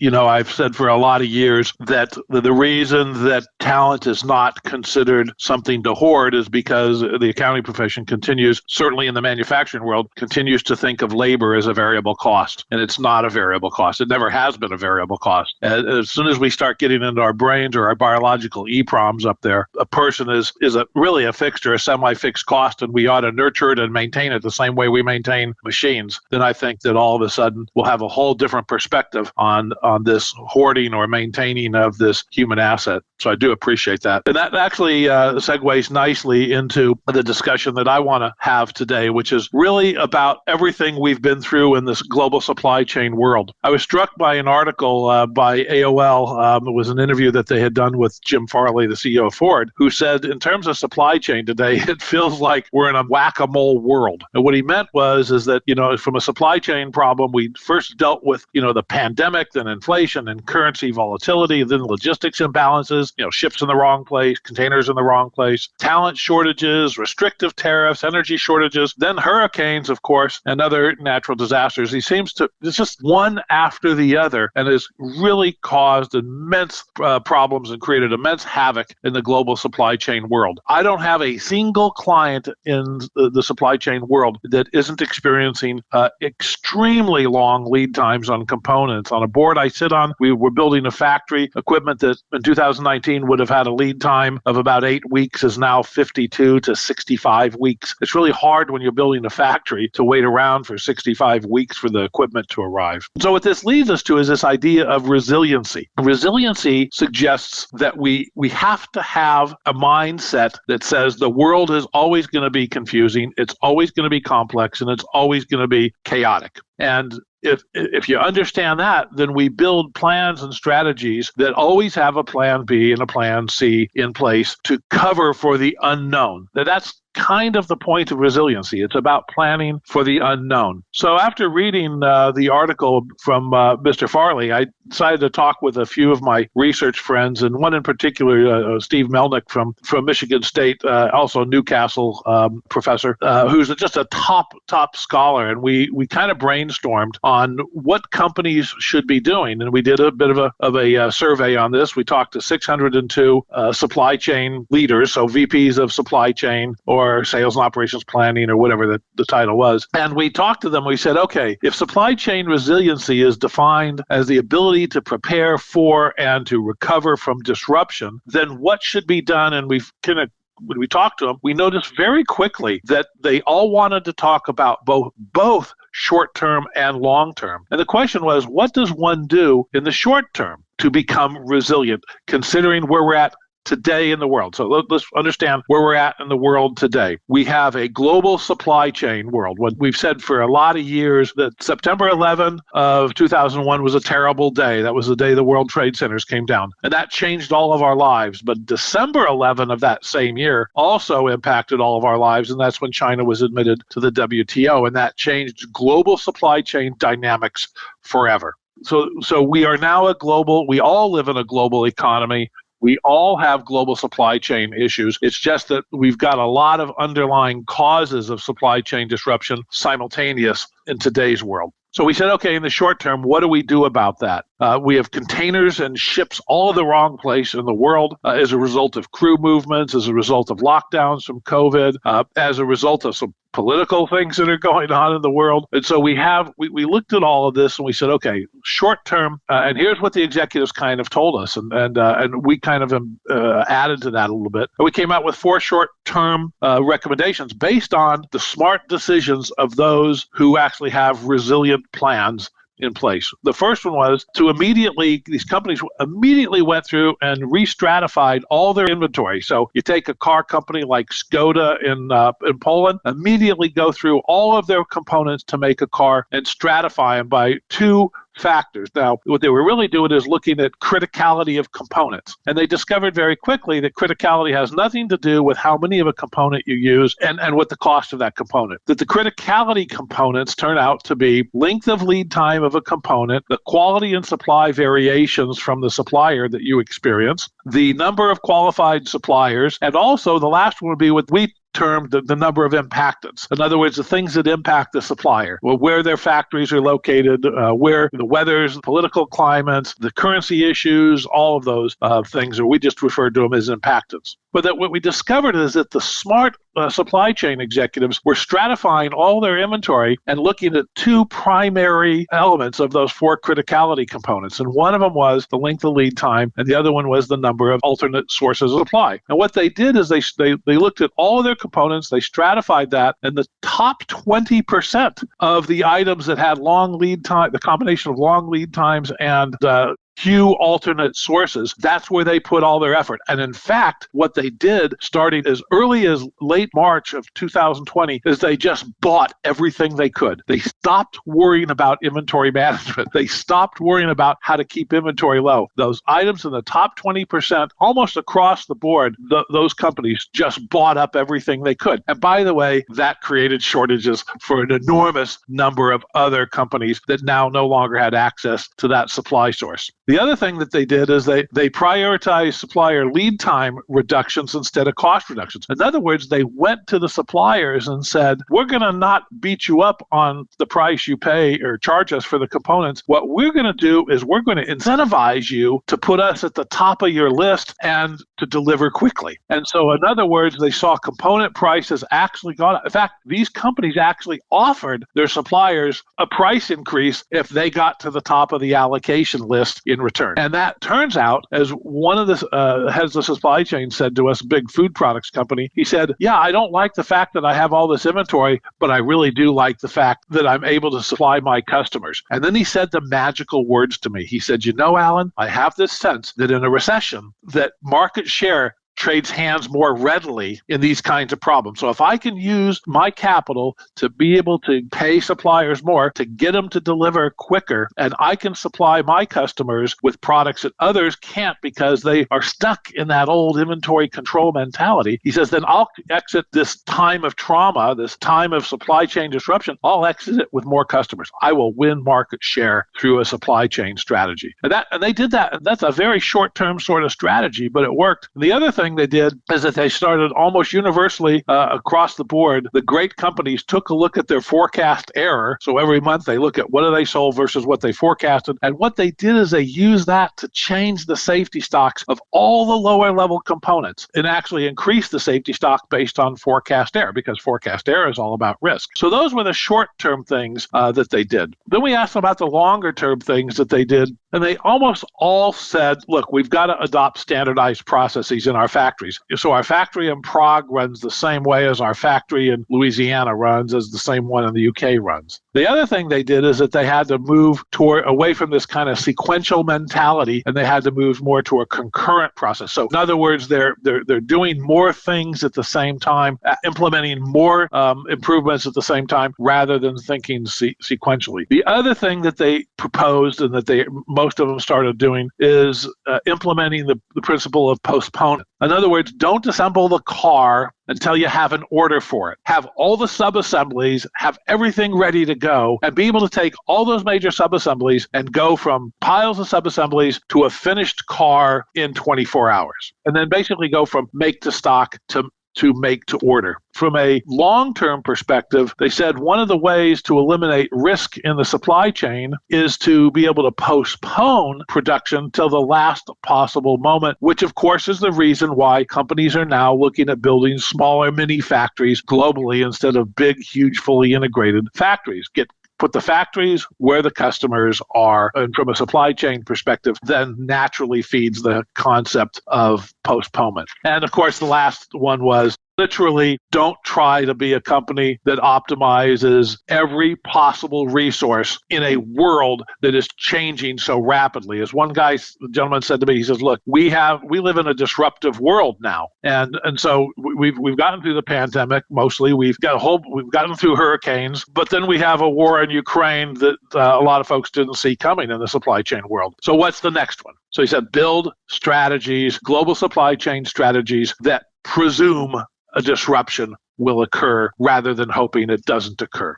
I've said for a lot of years that the reason that talent is not considered something to hoard is because the accounting profession continues, certainly in the manufacturing world, continues to think of labor as a variable cost. And it's not a variable cost. It never has been a variable cost. As soon as we start getting into our brains or our biological EPROMs up there, a person is really a fixed or a semi-fixed cost, and we ought to nurture it and maintain it the same way we maintain machines. Then I think that all of a sudden we'll have a whole different perspective on this hoarding or maintaining of this human asset. So I do appreciate that. And that actually segues nicely into the discussion that I want to have today, which is really about everything we've been through in this global supply chain world. I was struck by an article by AOL. It was an interview that they had done with Jim Farley, the CEO of Ford, who said, in terms of supply chain today, it feels like we're in a whac-a-mole world. And what he meant is that, from a supply chain problem, we first dealt with, the pandemic, then inflation and currency volatility, then logistics imbalances, ships in the wrong place, containers in the wrong place, talent shortages, restrictive tariffs, energy shortages, then hurricanes, of course, and other natural disasters. He seems to, it's just one after the other, and has really caused immense problems and created immense havoc in the global supply chain world. I don't have a single client in the supply chain world that isn't experiencing extremely long lead times on components. On a board I sit on, we were building a factory. Equipment that in 2019 would have had a lead time of about 8 weeks is now 52 to 65 weeks. It's really hard when you're building a factory to wait around for 65 weeks for the equipment to arrive. So what this leads us to is this idea of resiliency. Resiliency suggests that we have to have a mindset that says the world is always going to be confusing, it's always going to be complex, and it's always going to be chaotic. And if you understand that, then we build plans and strategies that always have a plan B and a plan C in place to cover for the unknown. That's kind of the point of resiliency. It's about planning for the unknown. So after reading the article from Mr. Farley, I decided to talk with a few of my research friends, and one in particular, Steve Melnick from Michigan State, also Newcastle professor, who's just a top scholar. And we kind of brainstormed on what companies should be doing. And we did a bit of a survey on this. We talked to 602 supply chain leaders, so VPs of supply chain or sales and operations planning or whatever the title was. And we talked to them. We said, okay, if supply chain resiliency is defined as the ability to prepare for and to recover from disruption, then what should be done? And when we talked to them, we noticed very quickly that they all wanted to talk about both short-term and long-term. And the question was, what does one do in the short term to become resilient, considering where we're at today in the world? So let's understand where we're at in the world today. We have a global supply chain world. What we've said for a lot of years that September 11 of 2001 was a terrible day. That was the day the World Trade Centers came down. And that changed all of our lives. But December 11 of that same year also impacted all of our lives. And that's when China was admitted to the WTO. And that changed global supply chain dynamics forever. So we are now we all live in a global economy. We all have global supply chain issues. It's just that we've got a lot of underlying causes of supply chain disruption simultaneous in today's world. So we said, okay, in the short term, what do we do about that? We have containers and ships all in the wrong place in the world as a result of crew movements, as a result of lockdowns from COVID, as a result of some political things that are going on in the world. And so we looked at all of this and we said, okay, short term, and here's what the executives kind of told us. And we kind of added to that a little bit. And we came out with 4 short-term recommendations based on the smart decisions of those who actually have resilient plans in place. The first one was these companies immediately went through and re-stratified all their inventory. So you take a car company like Skoda in Poland, immediately go through all of their components to make a car and stratify them by 2 factors. Now, what they were really doing is looking at criticality of components. And they discovered very quickly that criticality has nothing to do with how many of a component you use and what the cost of that component. That the criticality components turn out to be length of lead time of a component, the quality and supply variations from the supplier that you experience, the number of qualified suppliers, and also the last one would be what we termed the number of impactants. In other words, the things that impact the supplier, well, where their factories are located, where the weathers, political climates, the currency issues, all of those things, or we just referred to them as impactants. But that what we discovered is that the smart supply chain executives were stratifying all their inventory and looking at two primary elements of those four criticality components. And one of them was the length of lead time, and the other one was the number of alternate sources of supply. And what they did is they looked at all of their components, they stratified that, and the top 20% of the items that had long lead time, the combination of long lead times and few alternate sources, that's where they put all their effort. And in fact, what they did starting as early as late March of 2020 is they just bought everything they could. They stopped worrying about inventory management. They stopped worrying about how to keep inventory low. Those items in the top 20%, almost across the board, those companies just bought up everything they could. And by the way, that created shortages for an enormous number of other companies that now no longer had access to that supply source. The other thing that they did is they prioritized supplier lead time reductions instead of cost reductions. In other words, they went to the suppliers and said, we're going to not beat you up on the price you pay or charge us for the components. What we're going to do is we're going to incentivize you to put us at the top of your list and to deliver quickly. And so in other words, they saw component prices actually gone up. In fact, these companies actually offered their suppliers a price increase if they got to the top of the allocation list in return. And that turns out, as one of the heads of the supply chain said to us, a big food products company, he said, yeah, I don't like the fact that I have all this inventory, but I really do like the fact that I'm able to supply my customers. And then he said the magical words to me. He said, you know, Alan, I have this sense that in a recession, that market share trades hands more readily in these kinds of problems. So if I can use my capital to be able to pay suppliers more, to get them to deliver quicker, and I can supply my customers with products that others can't because they are stuck in that old inventory control mentality, he says, then I'll exit this time of trauma, this time of supply chain disruption, I'll exit it with more customers. I will win market share through a supply chain strategy. And they did that. And that's a very short-term sort of strategy, but it worked. And the other thing they did is that they started almost universally across the board. The great companies took a look at their forecast error. So every month they look at what do they sold versus what they forecasted. And what they did is they used that to change the safety stocks of all the lower level components and actually increase the safety stock based on forecast error, because forecast error is all about risk. So those were the short-term things that they did. Then we asked them about the longer-term things that they did. And they almost all said, look, we've got to adopt standardized processes in our factories. So our factory in Prague runs the same way as our factory in Louisiana runs, as the same one in the UK runs. The other thing they did is that they had to move away from this kind of sequential mentality, and they had to move more to a concurrent process. So in other words, they're doing more things at the same time, implementing more improvements at the same time, rather than thinking sequentially. The other thing that they proposed, and that most of them started doing, is implementing the principle of postponement. In other words, don't assemble the car until you have an order for it. Have all the sub-assemblies, have everything ready to go, and be able to take all those major sub-assemblies and go from piles of sub-assemblies to a finished car in 24 hours. And then basically go from make to stock to make to order. From a long-term perspective, they said one of the ways to eliminate risk in the supply chain is to be able to postpone production till the last possible moment, which of course is the reason why companies are now looking at building smaller mini factories globally instead of big, huge, fully integrated factories. Put the factories where the customers are, and from a supply chain perspective, then naturally feeds the concept of postponement. And of course, the last one was literally don't try to be a company that optimizes every possible resource in a world that is changing so rapidly. As one gentleman said to me, he says, look, we live in a disruptive world now. And so we've gotten through the pandemic mostly. We've gotten through hurricanes, but then we have a war in Ukraine that a lot of folks didn't see coming in the supply chain world. So what's the next one? So he said, build strategies, global supply chain strategies that presume a disruption will occur rather than hoping it doesn't occur.